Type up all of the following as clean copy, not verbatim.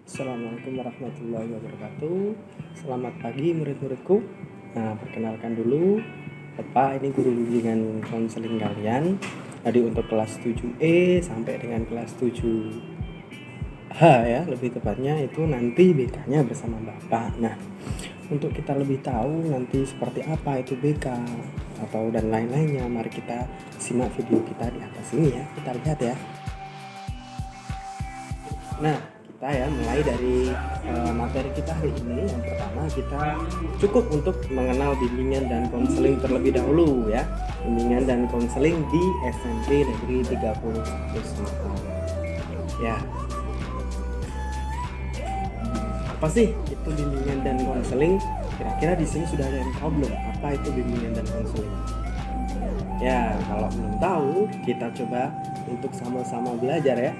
Assalamualaikum warahmatullahi wabarakatuh. Selamat pagi murid-muridku. Nah, perkenalkan dulu, Bapak ini guru bimbingan konseling kalian. Tadi untuk kelas 7E sampai dengan kelas 7H ya, lebih tepatnya itu nanti BK-nya bersama Bapak. Nah, untuk kita lebih tahu nanti seperti apa itu BK atau dan lain-lainnya, mari kita simak video kita di atas ini ya. Kita lihat ya. Nah, kita ya mulai dari materi kita hari ini. Yang pertama kita cukup untuk mengenal bimbingan dan konseling terlebih dahulu ya. Bimbingan dan konseling di SMP Negeri 31 Semarang. Ya. Apa sih itu bimbingan dan konseling? Kira-kira di sini sudah ada yang tahu belum apa itu bimbingan dan konseling? Ya, kalau belum tahu, kita coba untuk sama-sama belajar ya.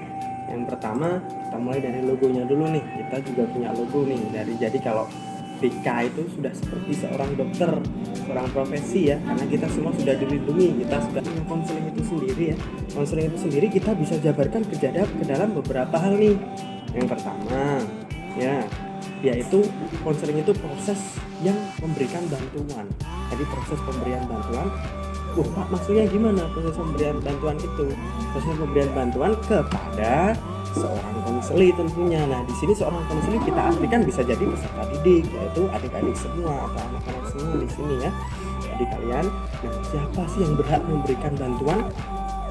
Yang pertama, kita mulai dari logonya dulu nih. Kita juga punya logo nih. Jadi kalau BK itu sudah seperti seorang dokter, seorang profesi ya. Karena kita semua sudah dilindungi, kita sudah punya konseling itu sendiri ya. Konseling itu sendiri kita bisa jabarkan ke dalam beberapa hal nih. Yang pertama, ya, yaitu konseling itu proses yang memberikan bantuan. Jadi proses pemberian bantuan. Pak, maksudnya gimana proses pemberian bantuan itu? Proses pemberian bantuan kepada seorang konseli tentunya. Nah, di sini seorang konseli kita artikan bisa jadi peserta didik, yaitu adik-adik semua atau anak-anak semua di sini ya. Adik kalian. Nah, siapa sih yang berhak memberikan bantuan?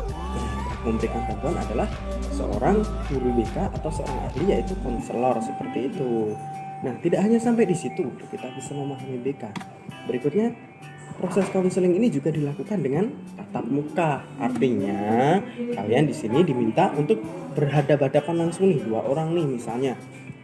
Nah, memberikan bantuan adalah seorang guru BK atau seorang ahli, yaitu konselor seperti itu. Nah, tidak hanya sampai di situ, kita bisa memahami BK. Berikutnya, proses konseling ini juga dilakukan dengan tatap muka. Artinya, kalian di sini diminta untuk berhadapan-hadapan langsung nih, dua orang nih misalnya.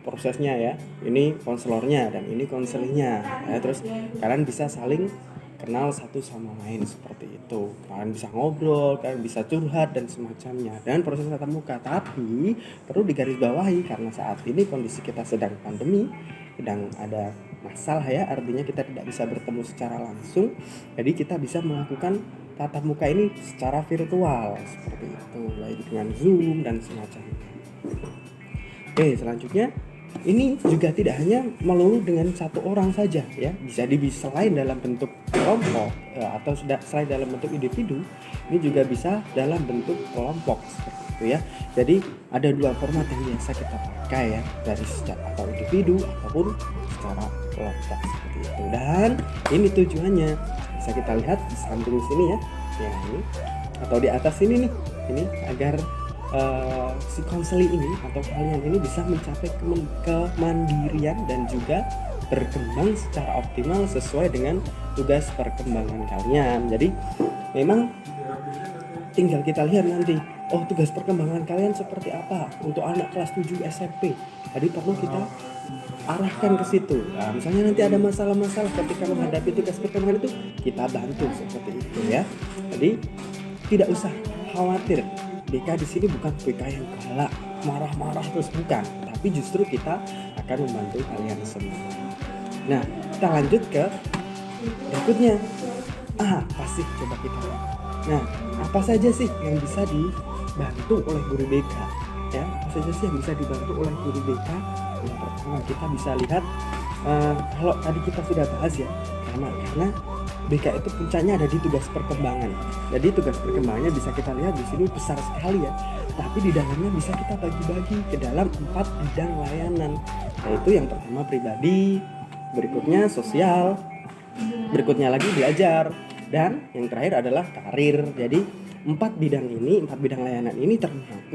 Prosesnya ya, ini konselornya dan ini konselingnya. Ya, terus kalian bisa saling kenal satu sama lain seperti itu. Kalian bisa ngobrol, kalian bisa curhat dan semacamnya. Dan proses tatap muka, tapi perlu digarisbawahi karena saat ini kondisi kita sedang pandemi, sedang ada masalah ya, artinya kita tidak bisa bertemu secara langsung. Jadi kita bisa melakukan tatap muka ini secara virtual seperti itu, baik dengan Zoom dan semacamnya. Oke, selanjutnya ini juga tidak hanya melulu dengan satu orang saja ya, bisa selain dalam bentuk kelompok atau selain dalam bentuk individu, ini juga bisa dalam bentuk kelompok seperti itu ya. Jadi ada dua format yang biasa kita pakai ya, dari secara atau individu ataupun secara kelompok seperti itu. Dan ini tujuannya bisa kita lihat di samping sini ya, ini atau di atas sini nih, ini agar si konseli ini atau kalian ini bisa mencapai kemandirian dan juga berkembang secara optimal sesuai dengan tugas perkembangan kalian. Jadi memang tinggal kita lihat nanti, tugas perkembangan kalian seperti apa untuk anak kelas 7 SMP. Jadi perlu kita arahkan ke situ. Nah, misalnya nanti ada masalah-masalah ketika menghadapi tugas perkembangan itu, kita bantu seperti itu ya. Jadi tidak usah khawatir. BK di sini bukan BK yang galak, marah-marah terus, bukan, tapi justru kita akan membantu kalian semua. Nah, kita lanjut ke berikutnya. Pasti coba kita lihat. Nah, apa saja sih yang bisa dibantu oleh guru BK? Ya, apa saja sih yang bisa dibantu oleh guru BK? Yang pertama kita bisa lihat, kalau tadi kita sudah bahas ya, karena BK itu puncaknya ada di tugas perkembangan. Jadi tugas perkembangannya bisa kita lihat di sini besar sekali ya. Tapi di dalamnya bisa kita bagi-bagi ke dalam 4 bidang layanan. Yaitu yang pertama pribadi, berikutnya sosial, berikutnya lagi belajar, dan yang terakhir adalah karir. Jadi 4 bidang layanan ini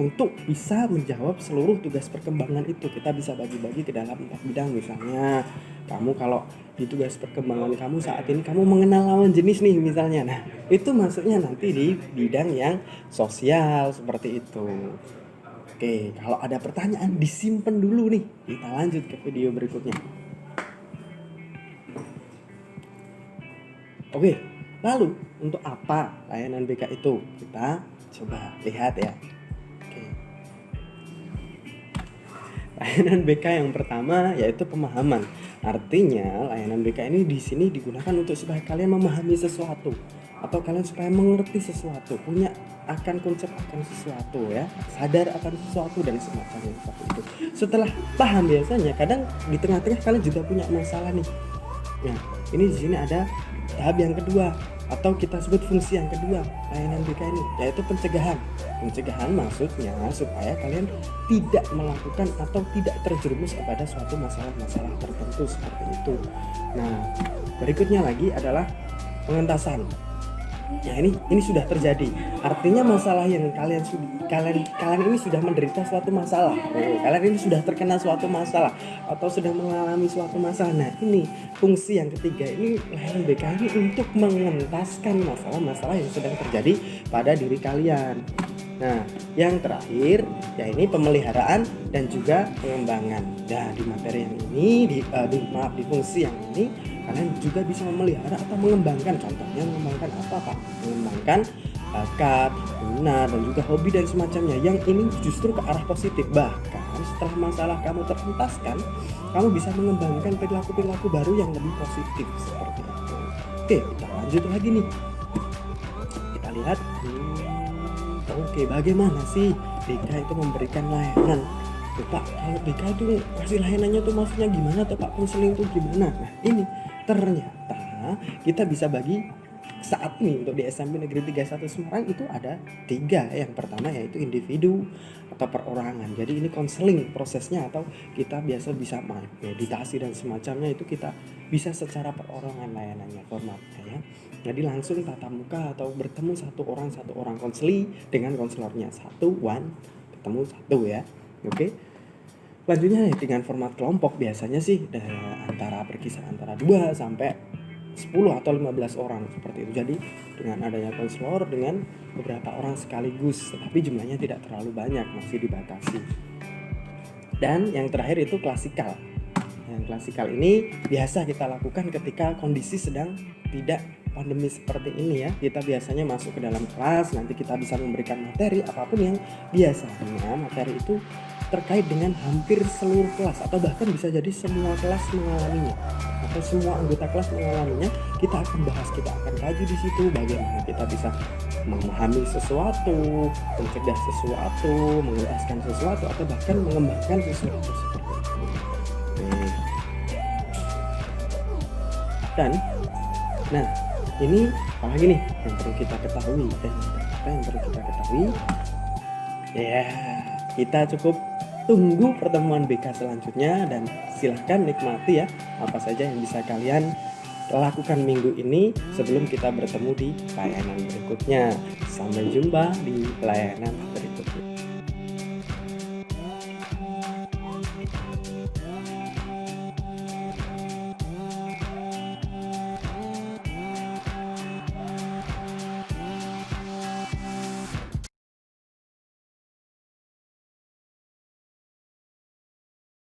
untuk bisa menjawab seluruh tugas perkembangan itu. Kita bisa bagi-bagi ke dalam 4 bidang. Misalnya kamu kalau di tugas perkembangan kamu saat ini kamu mengenal lawan jenis nih misalnya. Nah, itu maksudnya nanti di bidang yang sosial seperti itu. Oke, kalau ada pertanyaan disimpan dulu nih. Kita lanjut ke video berikutnya. Oke, lalu untuk apa layanan BK itu? Kita coba lihat ya. Oke. Layanan BK yang pertama yaitu pemahaman. Artinya layanan BK ini di sini digunakan untuk supaya kalian memahami sesuatu atau kalian supaya mengerti sesuatu, punya akan konsep akan sesuatu ya, sadar akan sesuatu dan semacamnya seperti itu. Setelah paham biasanya kadang di tengah-tengah kalian juga punya masalah nih. Nah, ini di sini ada tahap yang kedua atau kita sebut fungsi yang kedua layanan BK ini, yaitu pencegahan. Pencegahan maksudnya supaya kalian tidak melakukan atau tidak terjerumus kepada suatu masalah-masalah tertentu seperti itu. Nah, berikutnya lagi adalah pengentasan. Nah, ini sudah terjadi. Artinya masalah yang kalian ini sudah menderita suatu masalah. Kalian ini sudah terkena suatu masalah atau sedang mengalami suatu masalah. Nah, ini fungsi yang ketiga ini layanan BK ini untuk mengentaskan masalah-masalah yang sedang terjadi pada diri kalian. Nah, yang terakhir ya ini pemeliharaan dan juga pengembangan. Nah, di materi yang ini di fungsi yang ini kalian juga bisa memelihara atau mengembangkan. Contohnya mengembangkan apa Pak? Mengembangkan bakat, minat dan juga hobi dan semacamnya. Yang ini justru ke arah positif. Bahkan setelah masalah kamu terhentaskan, kamu bisa mengembangkan perilaku-perilaku baru yang lebih positif seperti itu. Oke, kita lanjut lagi nih. Kita lihat. Oke, bagaimana sih BK itu memberikan layanan? Tuh, Pak, kalau BK itu kasih layanannya tuh maksudnya gimana tuh Pak? Konseling itu gimana? Nah, ini ternyata kita bisa bagi saat ini untuk di SMP Negeri 31 Semarang itu ada 3. Yang pertama yaitu individu atau perorangan. Jadi ini konseling prosesnya atau kita biasa bisa meditasi dan semacamnya itu kita bisa secara perorangan layanannya formatnya ya. Jadi langsung tatap muka atau bertemu satu orang konseli dengan konselornya ketemu satu ya. Oke. Selanjutnya dengan format kelompok biasanya sih berkisar antara 2 sampai 10 atau 15 orang seperti itu. Jadi dengan adanya konselor dengan beberapa orang sekaligus, tetapi jumlahnya tidak terlalu banyak, masih dibatasi. Dan yang terakhir itu klasikal. Yang klasikal ini biasa kita lakukan ketika kondisi sedang tidak pandemi seperti ini ya. Kita biasanya masuk ke dalam kelas, nanti kita bisa memberikan materi apapun yang biasanya materi itu terkait dengan hampir seluruh kelas atau bahkan bisa jadi semua kelas mengalaminya atau semua anggota kelas mengalaminya. Kita akan bahas, kita akan kaji di situ bagaimana kita bisa memahami sesuatu, mencegah sesuatu, menjelaskan sesuatu atau bahkan mengembangkan sesuatu seperti itu. Dan nah, ini apalagi nih yang perlu kita ketahui ya, kita cukup tunggu pertemuan BK selanjutnya dan silahkan nikmati ya apa saja yang bisa kalian lakukan minggu ini sebelum kita bertemu di layanan berikutnya. Sampai jumpa di layanan